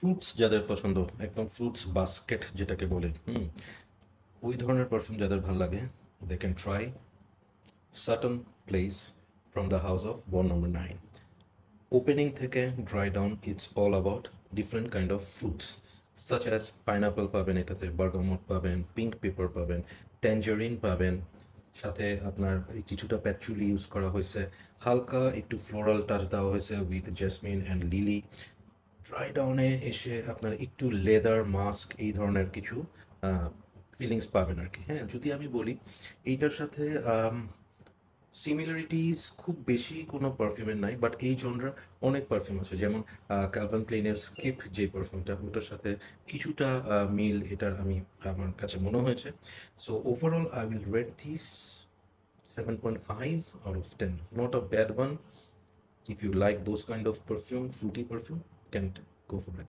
Fruits যাদের পছন্দ, একদম ফ্রুটস বাস্কেট যেটাকে বলে, ওই ধরনের পারফিউম যাদের ভালো লাগে, they can try Sutton Place from the House of Bond number 9। Opening থেকে dry down, it's all about different kind of fruits such as pineapple পাবেন, এটাতে বার্গামট পাবেন, পিঙ্ক পেপার পাবেন, ট্যাঞ্জারিন পাবেন, সাথে আপনার এই কিছুটা প্যাচুলি ইউজ করা হয়েছে, হালকা একটু ফ্লোরাল টাচ দেওয়া হয়েছে with jasmine and lily. Dry ডাউনে এসে আপনার একটু লেদার মাস্ক এই ধরনের কিছু ফিলিংস পাবেন আর কি। হ্যাঁ, যদি আমি বলি এইটার সাথে সিমিলারিটিস খুব বেশি কোনো পারফিউমের নাই, বাট এই জনরার অনেক পারফিউম আছে, যেমন ক্যালভিন ক্লাইনের স্কিপ যে পারফিউমটা, ওটার সাথে কিছুটা মিল এটার আমার কাছে মনে হয়েছে। So overall I will rate this 7.5 out of 10. Not a bad one. If you like those kind of perfume, fruity perfume, can go for it.